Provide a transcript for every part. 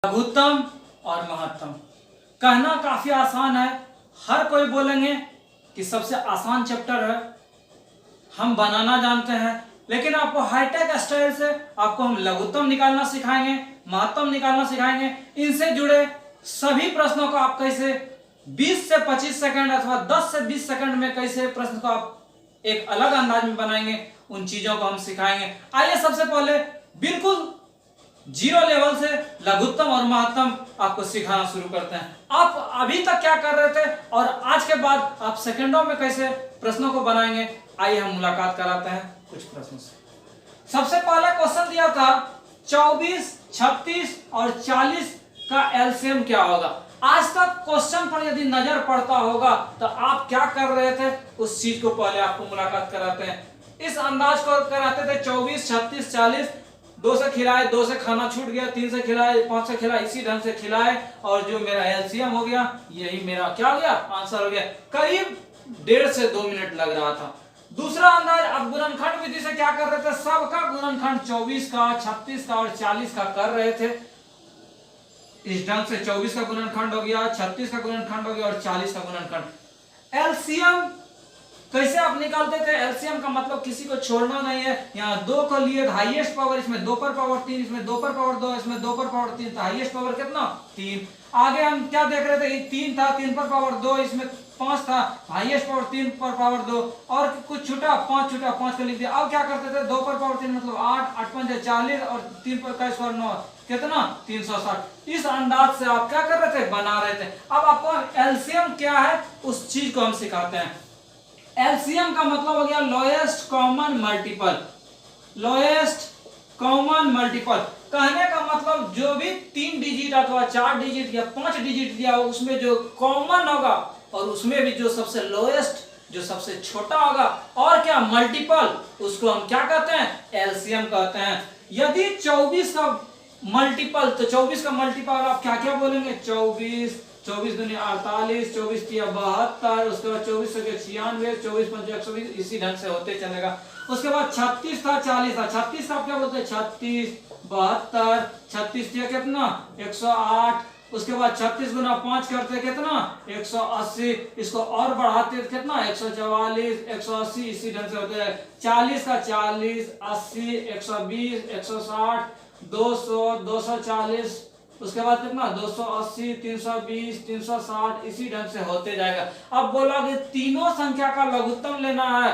लघुत्तम और महत्तम कहना काफी आसान है। हर कोई बोलेंगे कि सबसे आसान चैप्टर है, हम बनाना जानते हैं, लेकिन आपको हाईटेक स्टाइल से आपको हम लघुत्तम निकालना सिखाएंगे, महत्तम निकालना सिखाएंगे। इनसे जुड़े सभी प्रश्नों को आप कैसे 20 से 25 सेकंड अथवा 10 से 20 सेकंड में कैसे प्रश्न को आप एक अलग अंदाज में बनाएंगे, उन चीजों को हम सिखाएंगे। आइए सबसे पहले बिल्कुल जीरो लेवल से लघुत्तम और महत्तम आपको सिखाना शुरू करते हैं। आप अभी तक क्या कर रहे थे और आज के बाद आप सेकंडों में कैसे प्रश्नों को बनाएंगे, आइए हम मुलाकात कराते हैं कुछ प्रश्नों से। सबसे पहला क्वेश्चन दिया था 24, 36 और 40 का एलसीएम क्या होगा। आज तक क्वेश्चन पर यदि नजर पड़ता होगा तो आप क्या कर रहे थे, उस चीज को पहले आपको मुलाकात कराते हैं। इस अंदाज को कराते थे 24, 36, 40, 2 से खिलाए, 2 से खाना छूट गया, 3 से खिलाए, 5 से खिलाए, इसी ढंग से खिलाए और जो मेरा एलसीएम हो गया, यही मेरा क्या हो गया, आंसर हो गया। करीब 1.5 से 2 मिनट लग रहा था। दूसरा अंदाज, अब गुणनखंड विधि से क्या कर रहे थे, सबका गुणनखंड 24 का, 36 का और 40 का कर रहे थे। इस ढंग से 24 का गुणनखंड हो गया, 36 का गुणनखंड हो गया और 40 का गुणनखंड। एलसीएम कैसे आप निकालते थे, एलसीएम का मतलब किसी को छोड़ना नहीं है। यहाँ 2 को लिए हाईएस्ट पावर, इसमें 2 पर पावर 3, इसमें 2 पर पावर 2, इसमें 2 पर पावर 3, तो हाईएस्ट पावर कितना, 3। आगे हम क्या देख रहे थे, 3 था, 3 पर पावर 2, इसमें 5 था, हाईएस्ट पावर 3 पर पावर 2 और कुछ छूटा, 5 छूटा, 5 को लिख दिया। अब क्या करते थे, 2 पर पावर 3 मतलब 8, 8 5 40 और 3 पर का स्क्वायर 9, कितना, 360। इस अंदाज से आप क्या कर रहे थे, बना रहे थे। अब आपको एलसीएम क्या है उस चीज को हम सिखाते हैं। एलसीएम का मतलब हो गया lowest common multiple. Lowest common multiple कहने का मतलब जो भी 3 डिजिट अथवा 4 डिजिट या 5 डिजिट दिया हो, उसमें जो कॉमन होगा और उसमें भी जो सबसे लोएस्ट, जो सबसे छोटा होगा और क्या मल्टीपल, उसको हम क्या कहते हैं, एलसीएम कहते हैं। यदि 24 का मल्टीपल, तो 24 का मल्टीपल आप क्या क्या बोलेंगे, 24, 24 दूनी 48, 24 तिया 72, उसके बाद 24 से 96, 24 पंच 120, इसी ढंग से होते चलेगा। उसके बाद 36 था, 40 था, 36 का आप क्या बोलते हैं, 36, 72, 36 तिया कितना, 108, उसके बाद 36 गुना 5 करते कितना, 180, इसको और बढ़ाते कितना, 144, 180, इसी ढंग से होते हैं। 40 का 40, 80, 120, 160, 200, 240, उसके बाद कितना, 280, 320, 360, इसी ढंग से होते जाएगा। अब बोला कि तीनों संख्या का लघुत्तम लेना है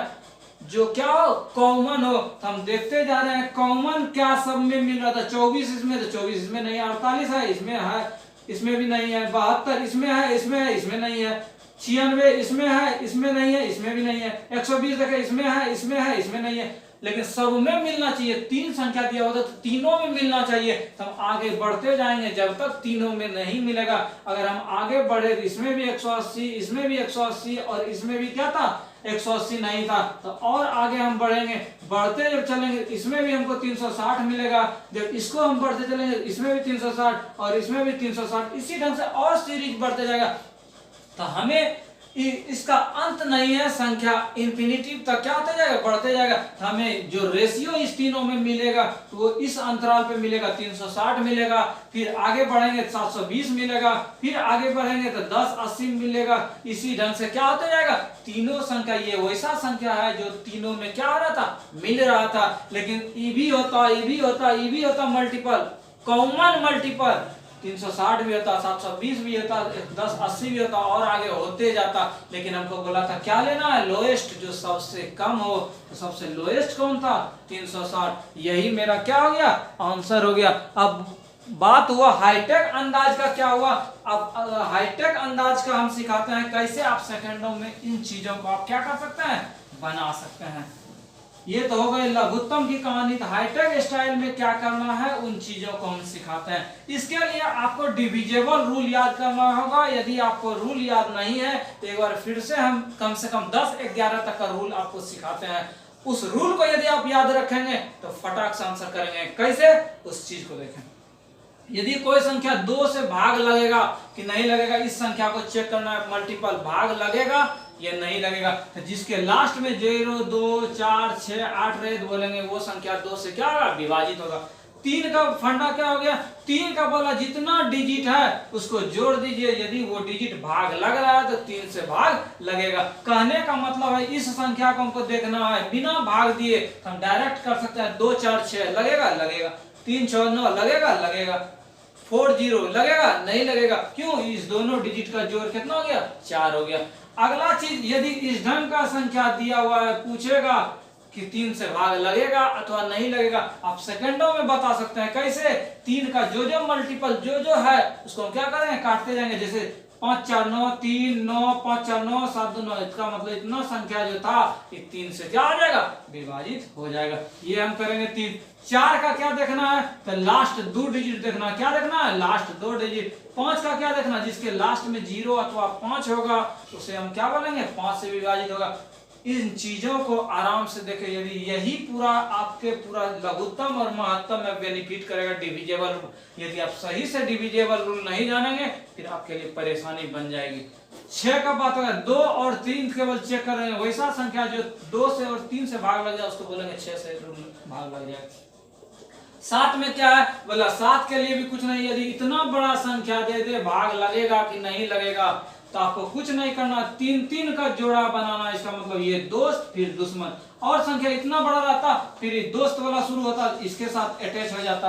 जो क्या हो, कॉमन हो। तो हम देखते जा रहे हैं कॉमन क्या सब में मिल रहा था। 24 इसमें, तो 24 इसमें नहीं है, 48 है, इसमें है, इसमें भी नहीं है, 72 इसमें है, इसमें है, इसमें नहीं है, 96 इसमें है, इसमें नहीं है, इसमें भी नहीं है, 120 देखे, इसमें है, इसमें है, इसमें नहीं है, लेकिन सब में मिलना चाहिए। 3 संख्या दिया होता तो तीनों में मिलना चाहिए, तो हम आगे बढ़ते जाएंगे जब तक तीनों में नहीं मिलेगा। अगर हम आगे बढ़े तो इसमें भी 180, इसमें भी 180 और इसमें भी क्या था, 180 नहीं था, तो और आगे हम बढ़ेंगे। बढ़ते जब चलेंगे इसमें भी हमको 360 मिलेगा, जब इसको हम बढ़ते चलेंगे इसमें भी 360 और इसमें भी 360, इसी ढंग से और सीरीज बढ़ते जाएगा। तो हमें इसका अंत नहीं है, संख्या इंफिनिटिव तक क्या होता जाएगा, बढ़ते जाएगा। हमें जो रेशियो इस तीनों में मिलेगा तो वो इस अंतराल पे मिलेगा, 360 मिलेगा, फिर आगे बढ़ेंगे 720 मिलेगा, फिर आगे बढ़ेंगे तो 1080 मिलेगा। इसी ढंग से क्या होता जाएगा, तीनों संख्या, ये वैसा संख्या है जो तीनों में क्या हो रहा था, मिल रहा था। लेकिन ई भी होता, ई भी होता, ई भी होता मल्टीपल, कॉमन मल्टीपल 360 भी होता, 720 भी होता, 1080 भी होता और आगे होते जाता। लेकिन हमको बोला था क्या लेना है, लोएस्ट, जो सबसे कम हो। तो सबसे लोएस्ट कौन था, 360, यही मेरा क्या हो गया, आंसर हो गया। अब बात हुआ हाईटेक अंदाज का क्या हुआ। अब हाईटेक अंदाज का हम सिखाते हैं कैसे आप सेकंडों में इन चीजों को आप क्या कर सकते हैं, बना सकते हैं। ये तो हो गई लघुत्तम की कहानी। तो हाईटेक स्टाइल में क्या करना है, उन चीजों को हम सिखाते हैं। इसके लिए आपको डिविजिबल रूल याद करना होगा। यदि आपको रूल याद नहीं है तो एक बार फिर से हम कम से कम 10-11 तक का रूल आपको सिखाते हैं। उस रूल को यदि आप याद रखेंगे तो फटाक से आंसर करेंगे। कैसे, उस चीज को देखें। यदि कोई संख्या 2 से भाग लगेगा कि नहीं लगेगा, इस संख्या को चेक करना है, मल्टीपल भाग लगेगा ये नहीं लगेगा। तो जिसके लास्ट में 0, 2, 4, 6, 8 रहे बोलेंगे वो संख्या 2 से क्या होगा, विभाजित होगा। तीन का फंडा क्या हो गया, तीन का बोला जितना डिजिट है उसको जोड़ दीजिए, यदि वो डिजिट भाग लग रहा है तो तीन से भाग लगेगा। कहने का मतलब है इस संख्या को हमको देखना है बिना भाग दिए, हम डायरेक्ट कर सकते हैं। 2 4 6 लगेगा, लगेगा। 3 6 9 लगेगा, लगेगा। 4 0 लगेगा, नहीं लगेगा। क्यों, इस दोनों डिजिट का जोड़ कितना हो गया, 4 हो गया। अगला चीज, यदि इस ढंग का संख्या दिया हुआ है, पूछेगा कि 3 से भाग लगेगा अथवा नहीं लगेगा, आप सेकंडों में बता सकते हैं। कैसे, 3 का जो मल्टीपल जो है उसको हम क्या करेंगे, काटते जाएंगे। जैसे 5 4 9 3 9 5 4 9 7 2 9, इसका मतलब इतना संख्या जो था ये 3 से क्या हो जाएगा, विभाजित हो जाएगा। ये हम करेंगे 3। 4 का क्या देखना है, तो लास्ट 2 डिजिट देखना है। क्या देखना है, लास्ट 2 डिजिट। 5 का क्या देखना, जिसके लास्ट में 0 अथवा 5 होगा उसे हम क्या बोलेंगे, 5 से विभाजित होगा। इन चीजों को आराम से देखें। यदि यही पूरा आपके पूरा लघुत्तम और महत्तम में बेनिफिट करेगा डिविजेबल रूल। यदि आप सही से डिविजेबल रूल नहीं जानेंगे फिर आपके लिए परेशानी बन जाएगी। 6 का बात होगा, 2 और 3 केवल चेक कर रहे हैं। वैसा संख्या जो 2 से और 3 से भाग लग जाए उसको बोलेंगे 6 से भाग लग जाए। 7 में क्या है, बोला 7 के लिए भी कुछ नहीं। यदि इतना बड़ा संख्या दे दे, भाग लगेगा कि नहीं लगेगा, तो आपको कुछ नहीं करना, 3 का जोड़ा बनाना। इसका मतलब ये दोस्त फिर दुश्मन, और संख्या इतना बड़ा रहता फिर दोस्त वाला शुरू होता, इसके साथ अटैच हो जाता।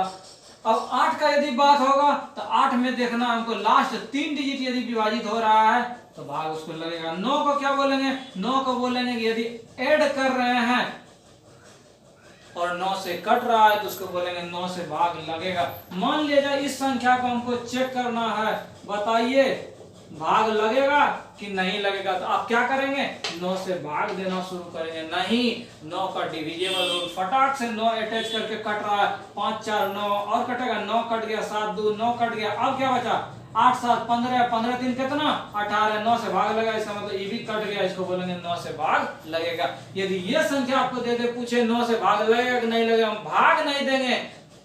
अब 8 का यदि बात होगा तो 8 में देखना हमको लास्ट 3 डिजिट यदि विभाजित हो रहा है तो भाग उसको लगेगा। 9 को क्या बोलेंगे, 9 को बोलेंगे कि यदि ऐड कर रहे हैं और 9 से कट रहा है तो उसको बोलेंगे 9 से भाग लगेगा। मान लीजिए इस संख्या को हमको चेक करना है, बताइए भाग लगेगा कि नहीं लगेगा, तो आप क्या करेंगे, 9 से भाग देना शुरू करेंगे। नहीं, 9 का डिविजिबल रूल, फटाक से 9 अटैच करके कट रहा है। 5 4 9 और कटेगा, 9 कट गया, 7 2 9 कट गया। अब क्या बचा, 8 7 15 15 3 कितना 18, 9 से भाग लगा, इसका मतलब ये भी कट गया, इसको बोलेंगे 9 से भाग लगेगा। यदि ये संख्या आपको दे दे, पूछे 9 से भाग लगेगा कि नहीं लगेगा, हम भाग नहीं देंगे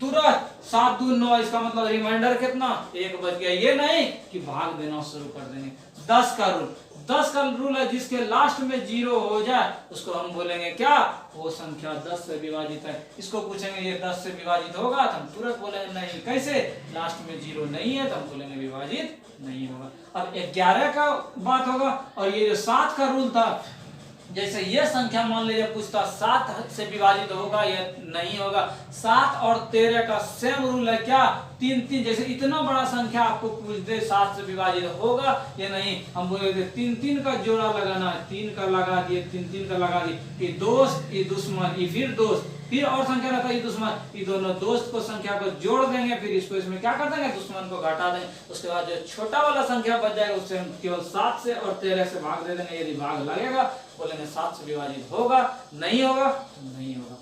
तुरंत। 7 2 9, इसका मतलब रिमाइंडर कितना, 1 बच गया। ये नहीं कि भाग देना शुरू कर देंगे। 10 का रूल, 10 का रूल है जिसके लास्ट में 0 हो जाए उसको हम बोलेंगे क्या, वो संख्या 10 से विभाजित है। इसको पूछेंगे ये 10 से विभाजित होगा तो हम तुरंत बोलेंगे नहीं। कैसे, लास्ट में 0 नहीं है तो हम बोलेंगे विभाजित नहीं होगा। अब 11 का बात होगा, और ये जो 7 का रूल था, जैसे ये संख्या मान लीजिए पूछता 7 से विभाजित होगा या नहीं होगा। 7 और 13 का सेम रूल है क्या, 3 3। जैसे इतना बड़ा संख्या आपको पूछ दे 7 से विभाजित होगा या नहीं, हम बोलेंगे 3 3 का जोड़ा लगाना है। 3 का लगा दिए, 3 3 का लगा दिए, ये दोस्त ये दुश्मन, ये फिर दोस्त, फिर और संख्या रहता है ये दुश्मन। ये दोनों दोस्त को संख्या को जोड़ देंगे, फिर इसको इसमें क्या कर देंगे, दुश्मन को घटा देंगे। उसके बाद जो छोटा वाला संख्या बच जाएगा उससे हम केवल 7 से और 13 से भाग दे देंगे। यदि भाग लगेगा बोलेंगे 7 से विभाजित होगा, नहीं होगा नहीं होगा।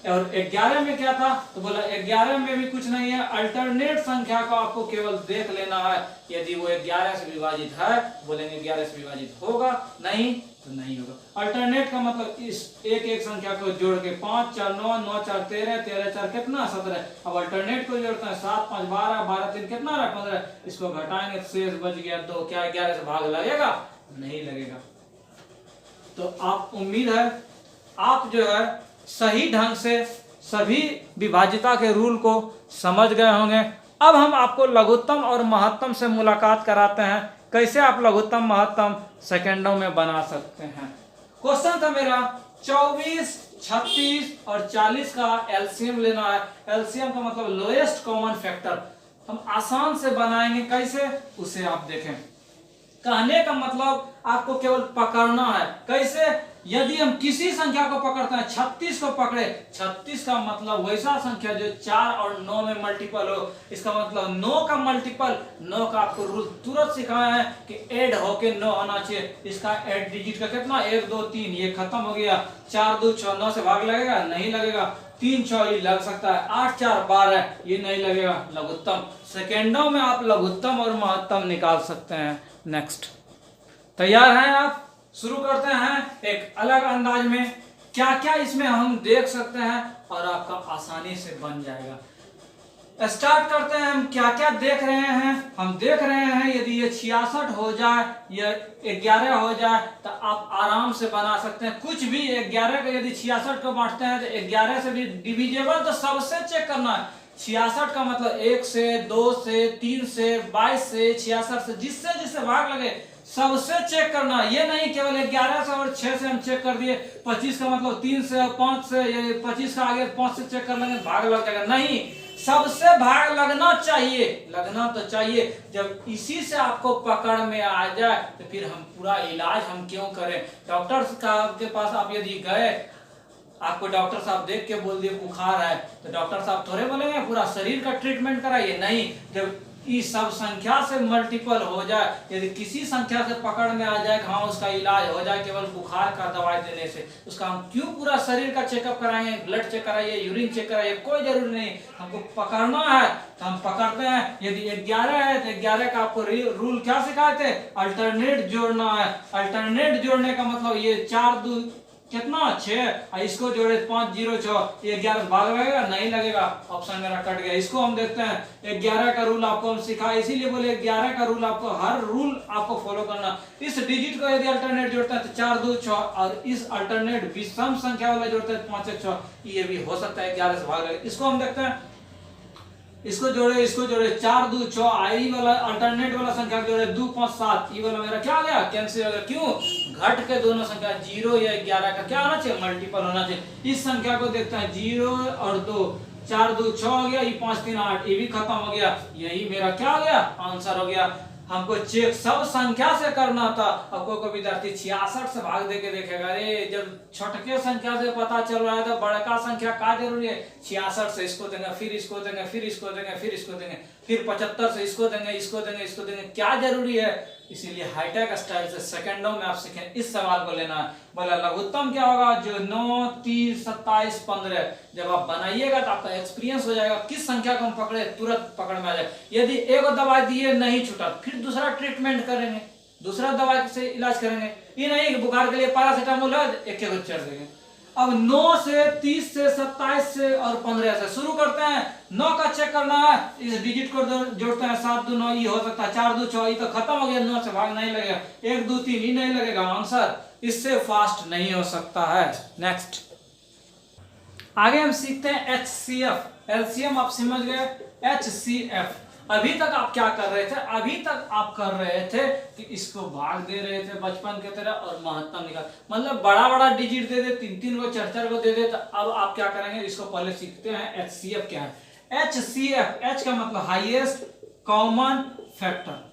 और 11 में क्या था, तो बोला 11 में भी कुछ नहीं है। अल्टरनेट संख्या को आपको केवल देख लेना है। यदि वो 11 से विभाजित है बोलेंगे 11 से विभाजित होगा, नहीं तो नहीं होगा। अल्टरनेट का मतलब इस एक संख्या को जोड़ के 5 4 9 9 4 13 13 4 कितना 17। अब अल्टरनेट को जोड़ते हैं 7 5 12 12 3 कितना रहा 15। इसको घटाएंगे तो शेष बच गया 2। क्या 11 से भाग लगेगा, नहीं लगेगा। तो आप उम्मीद है आप जो है सही ढंग से सभी विभाज्यता के रूल को समझ गए होंगे। अब हम आपको लघुत्तम और महत्तम से मुलाकात कराते हैं, कैसे आप लघुत्तम महत्तम सेकंडों में बना सकते हैं। क्वेश्चन था मेरा 24 36 और 40 का एलसीएम लेना है। एलसीएम का मतलब लोएस्ट कॉमन फैक्टर। हम आसान से बनाएंगे, कैसे उसे आप देखें। कहने का मतलब आपको केवल पकड़ना है। कैसे, यदि हम किसी संख्या को पकड़ते हैं, 36 को पकड़े, 36 का मतलब वैसा संख्या जो 4 और 9 में मल्टीपल हो। इसका मतलब 9 का मल्टीपल, 9 का आपको रूल तुरंत सिखाया है कि ऐड होके 9 आना चाहिए। इसका ऐड डिजिट का कितना 1 2 3, ये खत्म हो गया। 4 2 6, 9 से भाग लगेगा, नहीं लगेगा। 3 6 ये लग सकता है। 8 4 12, ये नहीं लगेगा। लघुत्तम सेकेंडों में आप लघुत्तम और महत्तम निकाल सकते हैं। नेक्स्ट, तैयार हैं आप? शुरू करते हैं एक अलग अंदाज में। क्या क्या इसमें हम देख सकते हैं और आपका आसानी से बन जाएगा। स्टार्ट करते हैं। हम क्या क्या देख रहे हैं, हम देख रहे हैं यदि ये 66 हो जाए या 11 हो जाए तो आप आराम से बना सकते हैं। कुछ भी 11 का यदि 66 को बांटते हैं तो 11 से भी डिविजिबल तो सबसे चेक करना है। 66 का मतलब 1 से 2 से 3 से 22 से 66 से जिससे जिससे भाग लगे सबसे चेक करना। ये नहीं केवल 11 से और 6 से हम चेक कर दिए, 25 का मतलब 3 से 5 से, ये 25 का आगे 5 से चेक कर लेंगे भाग लग जाएगा। नहीं, सबसे भाग लगना चाहिए, लगना तो चाहिए। जब इसी से आपको पकड़ में आ जाए तो फिर हम पूरा इलाज हम क्यों करें। डॉक्टर के पास आप यदि गए, आपको डॉक्टर साहब देख के बोल दिए बुखार है, तो डॉक्टर साहब थोड़े बोलेंगे पूरा शरीर का ट्रीटमेंट कराइए। नहीं, जब इस सब संख्या से मल्टीपल हो जाए, यदि किसी संख्या से पकड़ में आ जाए, हाँ उसका इलाज हो जाए केवल बुखार का दवाई देने से, उसका हम क्यों पूरा शरीर का चेकअप कराएंगे, ब्लड चेक कराइए, यूरिन चेक कराइए, कोई जरूरी नहीं। हमको पकड़ना है तो हम पकड़ते हैं। यदि 11 है तो 11 का आपको रूल क्या सिखाए थे, अल्टरनेट जोड़ना है। अल्टरनेट जोड़ने का मतलब ये 4 2 कितना 6, इसको जोड़े 5 0 6, ये 11 भाग लगेगा, नहीं लगेगा, ऑप्शन मेरा कट गया। इसको हम देखते हैं 11 का रूल आपको हम सिखाए, इसीलिए बोले 11 का रूल आपको हर रूल आपको फॉलो करना। इस डिजिट को यदि अल्टरनेट जोड़ते हैं तो 4 2 6, और इस अल्टरनेट विषम संख्या वाला जोड़ते हैं 5 1 6, ये भी हो सकता है 11 से भाग लगेगा। इसको हम देखते हैं, इसको जोड़े 4 2 6, आई वाला अल्टरनेट वाला संख्या जोड़े 2 5 7, ये वाला मेरा क्या हो गया, कैंसिल हो गया। क्यों, घट के दोनों संख्या 0 या 11 का क्या होना चाहिए, मल्टीपल होना चाहिए। इस संख्या को देखते हैं 0 और 2, 4 2 6 हो गया, ये 5 3 8, ये भी खत्म हो गया। यही मेरा क्या हो गया, आंसर हो गया। हमको चेक सब संख्या से करना था। अब कोई विद्यार्थी 66 से भाग दे के देखेगा, अरे जब छोटके संख्या से पता चल रहा है तो बड़का संख्या का जरूरी है, 66 से इसको देंगे, फिर इसको देंगे, फिर इसको देंगे, फिर इसको देंगे, फिर 75 से इसको देंगे, इसको देंगे, इसको देंगे, क्या जरूरी है। इसीलिए हाईटेक स्टाइल से सेकंडों में आप सीखें इस सवाल को लेना है। बोला लघुत्तम क्या होगा, जो 9 30 27 15, जब आप बनाइएगा तो आपका एक्सपीरियंस हो जाएगा किस संख्या को हम पकड़े तुरंत पकड़ में आ जाए। यदि एक दवाई दिए नहीं छूटा, फिर दूसरा ट्रीटमेंट करेंगे, दूसरा दवाई से इलाज करेंगे। ये नहीं कि बुखार के लिए पैरासीटामोल है एक एक चढ़ देंगे। अब 9 से 30 से 27 से और 15 से शुरू करते हैं। 9 का चेक करना है, इस डिजिट को जोड़ते हैं 7 2 9, ये हो सकता है 4 2 6, ये तो खत्म हो गया, 9 से भाग नहीं लगेगा, 1 2 3 ही नहीं लगेगा आंसर, इससे फास्ट नहीं हो सकता है। नेक्स्ट आगे हम सीखते हैं HCF, एलसीएम आप समझ गए। HCF अभी तक आप क्या कर रहे थे, अभी तक आप कर रहे थे कि इसको भाग दे रहे थे बचपन के तरह और महत्तम निकाल, मतलब बड़ा बड़ा डिजिट दे दे, 3 3 को 4 4 को दे दे। तो अब आप क्या करेंगे, इसको पहले सीखते हैं HCF क्या है। HCF, H का मतलब हाईएस्ट कॉमन फैक्टर।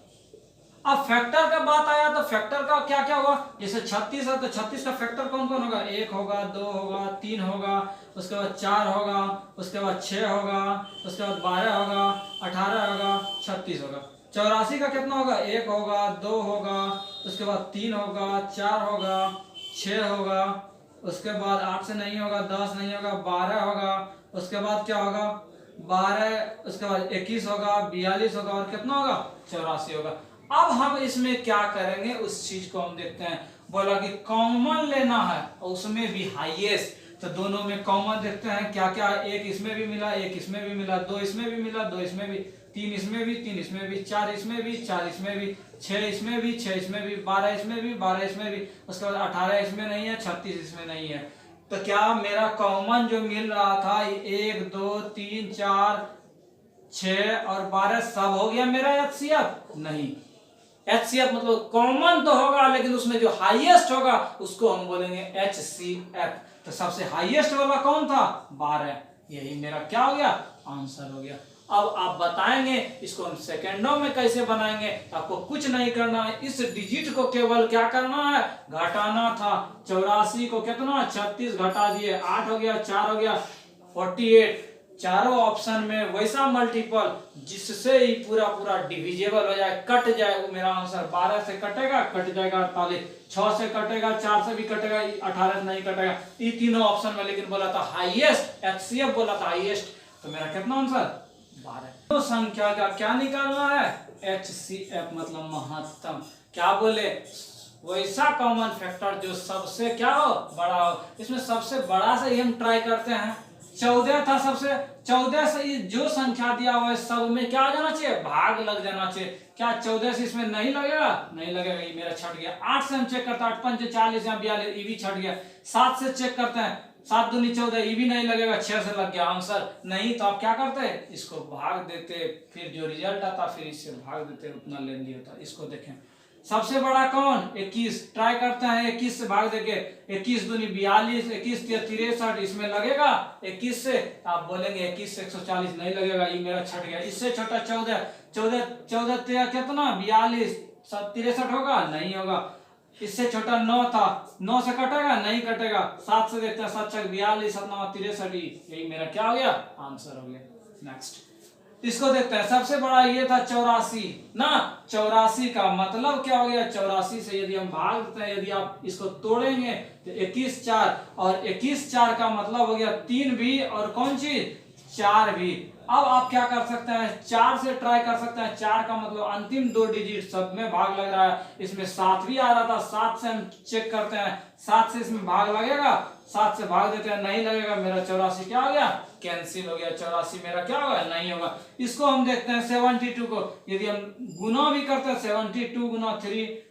अब फैक्टर का बात आया तो फैक्टर का क्या क्या होगा, जैसे 36 है तो 36 का फैक्टर कौन कौन होगा, 1 होगा, 2 होगा, 3 होगा, उसके बाद 4 होगा, उसके बाद 6 होगा, उसके बाद 12 होगा, 18 होगा, 36 होगा। 84 का कितना होगा, 1 होगा, 2 होगा, उसके बाद 3 होगा, 4 होगा, 6 होगा, उसके बाद 8 से नहीं होगा, 10 नहीं होगा, 12 होगा, उसके बाद क्या होगा 12, उसके बाद 21 होगा, 42 होगा और कितना होगा 84 होगा। अब हम इसमें क्या करेंगे उस चीज को हम देखते हैं। बोला कि कॉमन लेना है और उसमें भी हाईएस्ट, तो दोनों में कॉमन देखते हैं क्या क्या, एक इसमें भी मिला, एक इसमें भी मिला, 2 इसमें भी मिला, 2 इसमें भी, 3 इसमें भी, 3 इसमें भी, 4 इसमें भी, 4 इसमें भी, 6 इसमें भी, 6 इसमें भी, 12 इसमें भी, 12 इसमें भी, उसके बाद 18 इसमें नहीं है, 36 इसमें नहीं है। तो क्या मेरा कॉमन जो मिल रहा था 1 2 3 4 6 और 12 सब हो गया मेरा HCF? नहीं, HCF मतलब कॉमन तो होगा लेकिन उसमें जो हाईएस्ट होगा उसको हम बोलेंगे HCF। तो सबसे हाईएस्ट वाला कौन था 12, यही मेरा क्या हो गया आंसर हो गया। अब आप बताएंगे इसको हम सेकंडों में कैसे बनाएंगे। आपको कुछ नहीं करना है, इस डिजिट को केवल क्या करना है घटाना था। 84 को कितना 36 घटा दिए 8 हो गया, 4 हो गया 48। चारों ऑप्शन में वैसा मल्टीपल जिससे ही पूरा पूरा डिविजिबल हो जाए, कट जाए। वो मेरा आंसर 12 से कटेगा, कट जाएगा 48, 6 से कटेगा, 4 से भी कटेगा, 18 से नहीं कटेगा। ये तीनों ऑप्शन में लेकिन बोला था हाईएस्ट, HCF बोला था हाईएस्ट, तो मेरा कितना आंसर 12। तो संख्या का क्या निकालना है HCF मतलब महत्तम। क्या बोले वैसा कॉमन फैक्टर जो सबसे क्या हो बड़ा हो। इसमें सबसे बड़ा से ही हम ट्राई करते हैं। 14 था सबसे, 14 से जो संख्या दिया हुआ है सब में क्या आ जाना चाहिए भाग लग जाना चाहिए। क्या 14 से इसमें नहीं लगेगा, नहीं लगेगा, ये मेरा छट गया। 8 से हम चेक करते हैं 8 5 40 या 42, ये भी छट गया। 7 से चेक करते हैं 7 दूनी 14, ये भी नहीं लगेगा, 6 से लग गया आंसर। नहीं तो आप क्या करते, इसको भाग देते, फिर जो रिजल्ट आता फिर इससे भाग देते, उतना लेंदी होता। इसको देखें, सबसे बड़ा कौन, 21, ट्राई करते हैं 21 से भाग देके, 21 दूनी 42, 21 तिया 63, इसमें लगेगा 21 से, आप बोलेंगे 21 से 140 नहीं लगेगा, ये मेरा छट गया। इससे छोटा 14, 14 तिया कितना 42, 63 होगा, नहीं होगा। इससे छोटा 9 था, 9 से कटेगा, नहीं कटेगा। 7 से देखते हैं, 7 छक 42, 7 9 63, यही मेरा क्या हो गया, आंसर हो गया। नेक्स्ट इसको देखते हैं, सबसे बड़ा ये था 84 ना, 84 का मतलब क्या हो गया, 84 से यदि हम भाग देते हैं, यदि आप इसको तोड़ेंगे तो 21 4, और 21 4 का मतलब हो गया 3 भी और कौन चीज 4 भी। अब आप क्या कर सकते हैं, 4 से ट्राई कर सकते हैं। 4 का मतलब अंतिम 2 डिजिट सब में भाग लग रहा है, इसमें 7 भी आ रहा था, 7 से हम चेक करते हैं, 7 से इसमें भाग लगेगा, 7 से भाग देते हैं, नहीं लगेगा, मेरा 84 क्या हो गया, कैंसिल हो गया। 84 मेरा क्या होगा, नहीं होगा। इसको हम देखते हैं 72 को, यदि हम गुना भी करते हैं 72 गुना 3,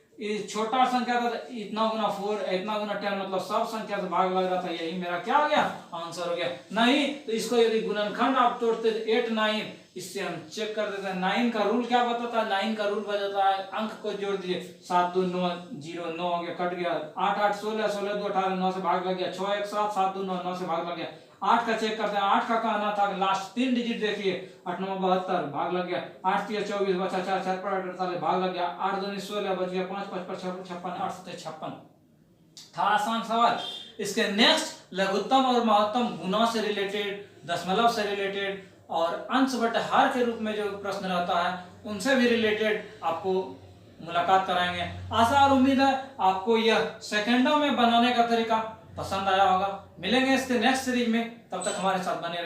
छोटा संख्या था, इतना गुना 4, इतना गुना 10, मतलब सब संख्या से भाग लग रहा था, यही मेरा क्या हो गया, आंसर हो गया। नहीं तो इसको यदि गुणनखंड आप तोड़ते 8 9, इससे हम चेक कर देते हैं। 9 का रूल क्या बताता है, 9 का रूल बताता है अंक को जोड़ दीजिए, 7 2 9 0, 9 हो गया, कट गया। 8 8 16, 16 2 18, 9 से भाग लग गया। 6 1 7, 7 2 9, 9 से भाग लग गया। 8 का चेक करते हैं, 8 का कहना था लास्ट 3 डिजिट देखिए, 8 9 72, भाग लग गया। 8 3 24, बचा 4 4 पर 48, भाग लग गया। 8 2 16, बच गया 5 5 56, 8 7 56। था आसान सवाल। इसके नेक्स्ट लघुत्तम और महत्तम गुना से रिलेटेड, दशमलव से रिलेटेड और अंश बटे हर के रूप में जो प्रश्न रहता है उनसे भी रिलेटेड आपको मुलाकात कराएंगे। आशा और उम्मीद है आपको यह सेकंडों में बनाने का तरीका पसंद आया होगा। मिलेंगे इसके नेक्स्ट सीरीज में, तब तक हमारे साथ बने रहिए।